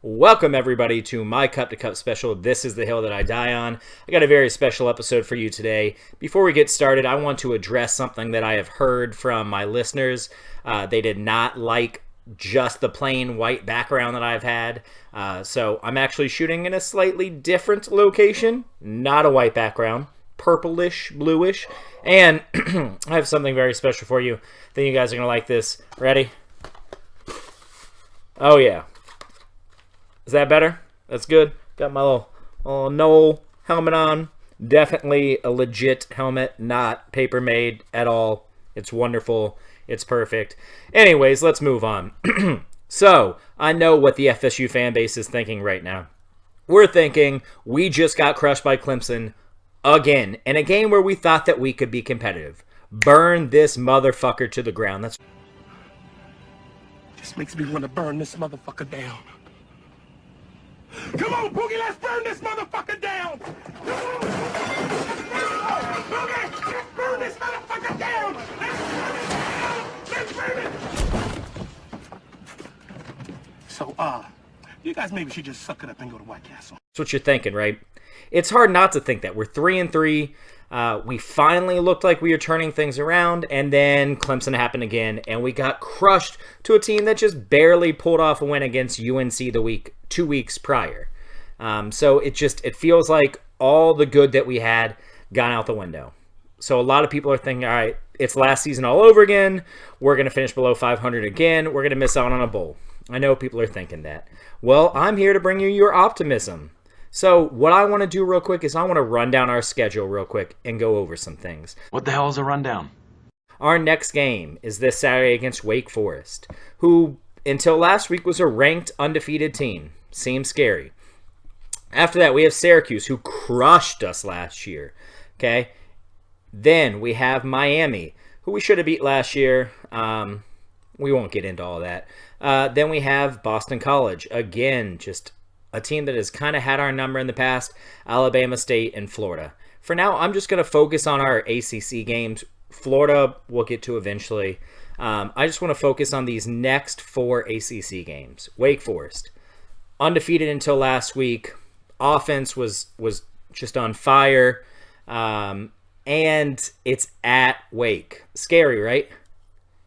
Welcome, everybody, to my Cup to Cup special. This is the hill that I die on. I got a very special episode for you today. Before we get started, I want to address something that I have heard from my listeners. They did not like just the plain white background that I've had. So I'm actually shooting in a slightly different location, not a white background, purplish, bluish. And I have something very special for you. I think you guys are going to like this. Ready? Oh, yeah. Is that better? That's good. Got my little Knoll helmet on. Definitely a legit helmet, not paper made at all. It's wonderful. It's perfect. Anyways, let's move on. So, I know what the FSU fan base is thinking right now. We're thinking we just got crushed by Clemson again in a game where we thought that we could be competitive. Burn this motherfucker to the ground. This makes me want to burn this motherfucker down. Come on, Boogie, let's burn this motherfucker down! Boogie, let's burn this motherfucker down! Let's burn it! So, you guys maybe should just suck it up and go to White Castle. That's what you're thinking, right? It's hard not to think that. We're 3-3. We finally looked like we were turning things around, and then Clemson happened again, and we got crushed to a team that just barely pulled off a win against UNC 2 weeks prior. So it feels like all the good that we had gone out the window. So a lot of people are thinking, all right, it's last season all over again. We're going to finish below 500 again. We're going to miss out on a bowl. I know people are thinking that. Well, I'm here to bring you your optimism. So what I want to do real quick is I want to run down our schedule real quick and go over some things. What the hell is a rundown? Our next game is this Saturday against Wake Forest, who until last week was a ranked undefeated team. Seems scary. After that, we have Syracuse, who crushed us last year. Okay. Then we have Miami, who we should have beat last year. We won't get into all that. Then we have Boston College. Again, just a team that has kind of had our number in the past, Alabama State and Florida. For now, I'm just going to focus on our ACC games. Florida we'll get to eventually. I just want to focus on these next 4 ACC games. Wake Forest, undefeated until last week. Offense was just on fire. And it's at Wake. Scary, right?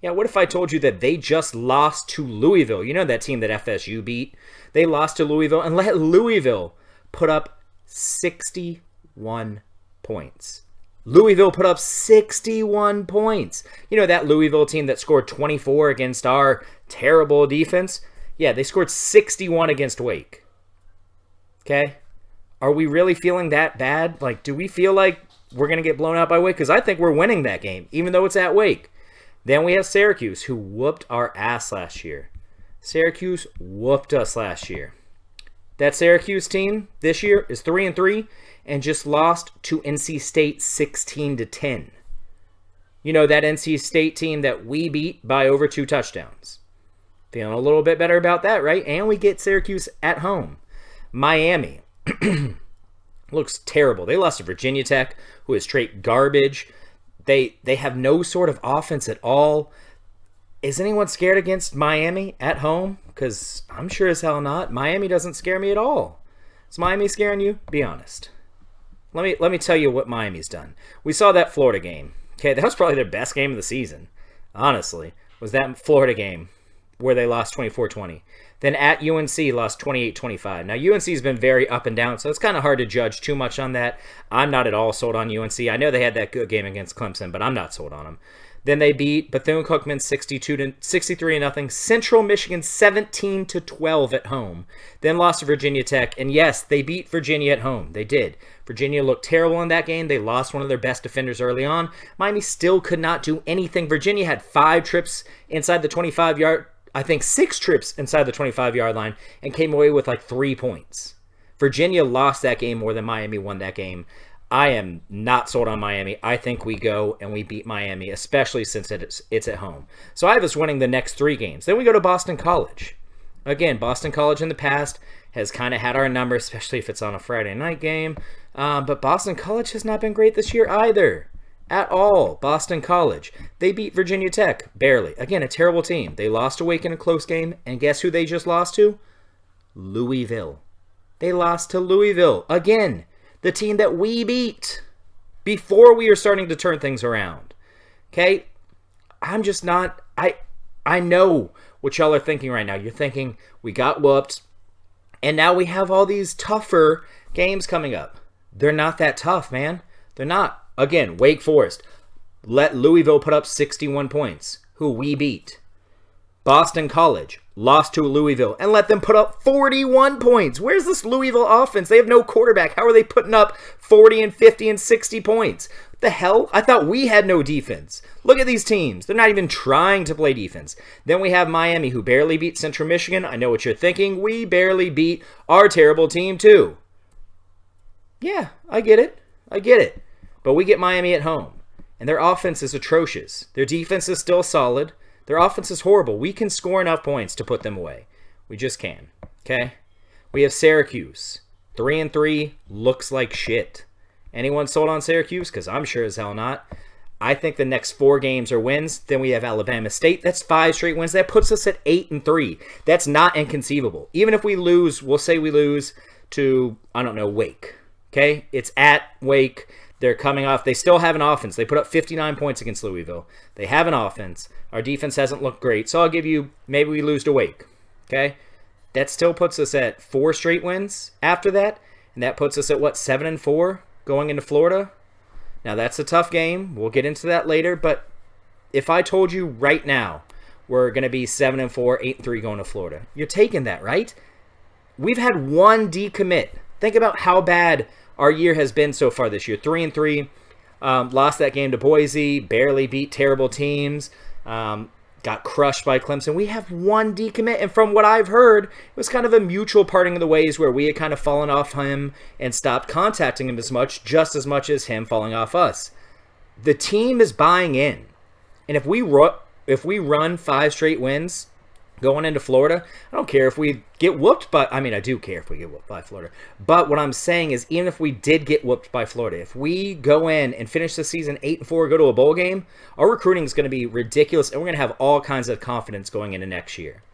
Yeah, what if I told you that they just lost to Louisville? You know that team that FSU beat? They lost to Louisville and let Louisville put up 61 points. Louisville put up 61 points. You know that Louisville team that scored 24 against our terrible defense? Yeah, they scored 61 against Wake. Okay? Are we really feeling that bad? Like, do we feel like we're going to get blown out by Wake? Because I think we're winning that game, even though it's at Wake. Then we have Syracuse, who whooped our ass last year. Syracuse whooped us last year. That Syracuse team this year is 3-3 and just lost to NC State 16-10. You know, that NC State team that we beat by over 2 touchdowns. Feeling a little bit better about that, right? And we get Syracuse at home. Miami looks terrible. They lost to Virginia Tech, who is straight garbage. They have no sort of offense at all. Is anyone scared against Miami at home? Because I'm sure as hell not. Miami doesn't scare me at all. Is Miami scaring you? Be honest. Let me tell you what Miami's done. We saw that Florida game. Okay, that was probably their best game of the season. Honestly, was that Florida game where they lost 24-20. Then at UNC lost 28-25. Now UNC's been very up and down, so it's kind of hard to judge too much on that. I'm not at all sold on UNC. I know they had that good game against Clemson, but I'm not sold on them. Then they beat Bethune-Cookman 63-0, Central Michigan 17-12 at home. Then lost to Virginia Tech, and yes, they beat Virginia at home. They did. Virginia looked terrible in that game. They lost one of their best defenders early on. Miami still could not do anything. Virginia had 5 trips inside the 25-yard, I think 6 trips inside the 25-yard line, and came away with like 3 points. Virginia lost that game more than Miami won that game. I am not sold on Miami. I think we go and we beat Miami, especially since it's at home. So I have us winning the next 3 games. Then we go to Boston College. Again, Boston College in the past has kind of had our number, especially if it's on a Friday night game. But Boston College has not been great this year either. At all. Boston College. They beat Virginia Tech. Barely. Again, a terrible team. They lost to Wake in a close game. And guess who they just lost to? Louisville. They lost to Louisville. Again, the team that we beat before we are starting to turn things around. Okay? I'm just not... I know what y'all are thinking right now. You're thinking, we got whooped, and now we have all these tougher games coming up. They're not that tough, man. They're not. Again, Wake Forest. Let Louisville put up 61 points, who we beat. Boston College lost to Louisville and let them put up 41 points. Where's this Louisville offense? They have no quarterback. How are they putting up 40 and 50 and 60 points? What the hell? I thought we had no defense. Look at these teams. They're not even trying to play defense. Then we have Miami, who barely beat Central Michigan. I know what you're thinking. We barely beat our terrible team, too. Yeah, I get it. I get it. But we get Miami at home, and their offense is atrocious. Their defense is still solid. Their offense is horrible. We can score enough points to put them away. We just can. Okay? We have Syracuse. 3-3 looks like shit. Anyone sold on Syracuse? Because I'm sure as hell not. I think the next 4 games are wins. Then we have Alabama State. That's 5 straight wins. That puts us at 8-3. That's not inconceivable. Even if we lose, we'll say we lose to, I don't know, Wake. Okay? It's at Wake. They're coming off. They still have an offense. They put up 59 points against Louisville. They have an offense. Our defense hasn't looked great. So I'll give you, maybe we lose to Wake. Okay? That still puts us at 4 straight wins after that. And that puts us at, what, 7-4 going into Florida? Now, that's a tough game. We'll get into that later. But if I told you right now we're going to be 7-4, 8-3 going to Florida, you're taking that, right? We've had 1 decommit. Think about how bad our year has been so far this year. 3-3. Lost that game to Boise. Barely beat terrible teams. Got crushed by Clemson. We have 1 decommit. And from what I've heard, it was kind of a mutual parting of the ways where we had kind of fallen off him and stopped contacting him as much as him falling off us. The team is buying in. And if we run 5 straight wins going into Florida, I don't care if we get whooped by, I mean, I do care if we get whooped by Florida. But what I'm saying is, even if we did get whooped by Florida, if we go in and finish the season 8-4, go to a bowl game, our recruiting is going to be ridiculous, and we're going to have all kinds of confidence going into next year.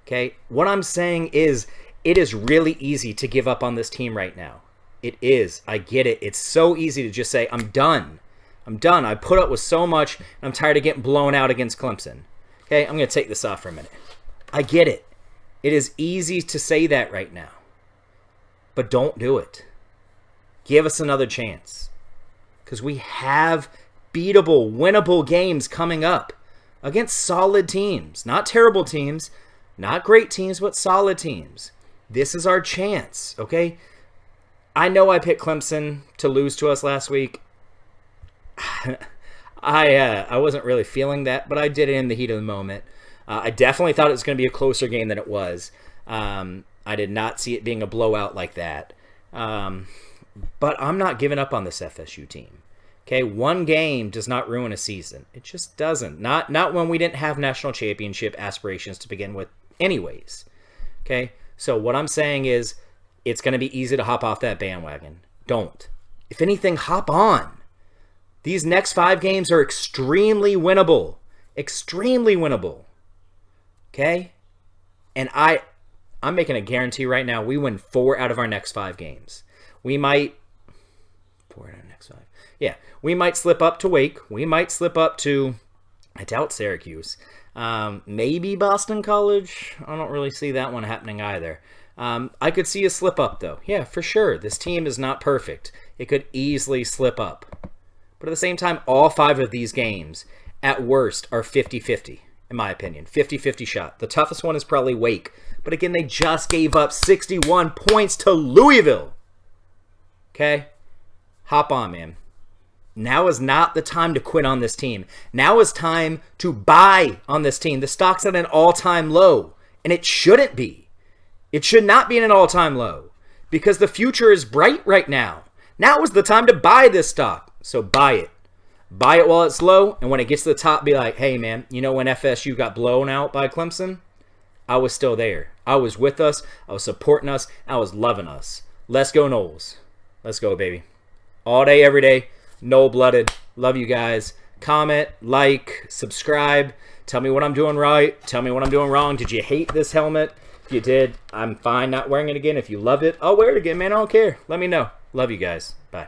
Okay? What I'm saying is, it is really easy to give up on this team right now. It is. I get it. It's so easy to just say, I'm done. I'm done. I put up with so much, and I'm tired of getting blown out against Clemson. Okay? I'm going to take this off for a minute. I get it. It is easy to say that right now. But don't do it. Give us another chance. Because we have beatable, winnable games coming up against solid teams. Not terrible teams. Not great teams, but solid teams. This is our chance, okay? I know I picked Clemson to lose to us last week. I wasn't really feeling that, but I did it in the heat of the moment. I definitely thought it was going to be a closer game than it was. I did not see it being a blowout like that. But I'm not giving up on this FSU team. Okay, 1 game does not ruin a season. It just doesn't. Not when we didn't have national championship aspirations to begin with anyways. Okay, so what I'm saying is, it's going to be easy to hop off that bandwagon. Don't. If anything, hop on. These next 5 games are extremely winnable. Extremely winnable. Okay? And I'm making a guarantee right now we win 4 out of our next 5 games. We might... 4 out of our next 5. Yeah. We might slip up to Wake. We might slip up to... I doubt Syracuse. Maybe Boston College. I don't really see that one happening either. I could see a slip up, though. Yeah, for sure. This team is not perfect. It could easily slip up. But at the same time, all 5 of these games, at worst, are 50-50. In my opinion, 50-50 shot. The toughest one is probably Wake. But again, they just gave up 61 points to Louisville. Okay? Hop on, man. Now is not the time to quit on this team. Now is time to buy on this team. The stock's at an all-time low. And it shouldn't be. It should not be at an all-time low. Because the future is bright right now. Now is the time to buy this stock. So buy it. Buy it while it's low, and when it gets to the top, be like, hey, man, you know when FSU got blown out by Clemson? I was still there. I was with us. I was supporting us. I was loving us. Let's go, Noles. Let's go, baby. All day, every day. Nole-blooded. Love you guys. Comment, like, subscribe. Tell me what I'm doing right. Tell me what I'm doing wrong. Did you hate this helmet? If you did, I'm fine not wearing it again. If you loved it, I'll wear it again, man. I don't care. Let me know. Love you guys. Bye.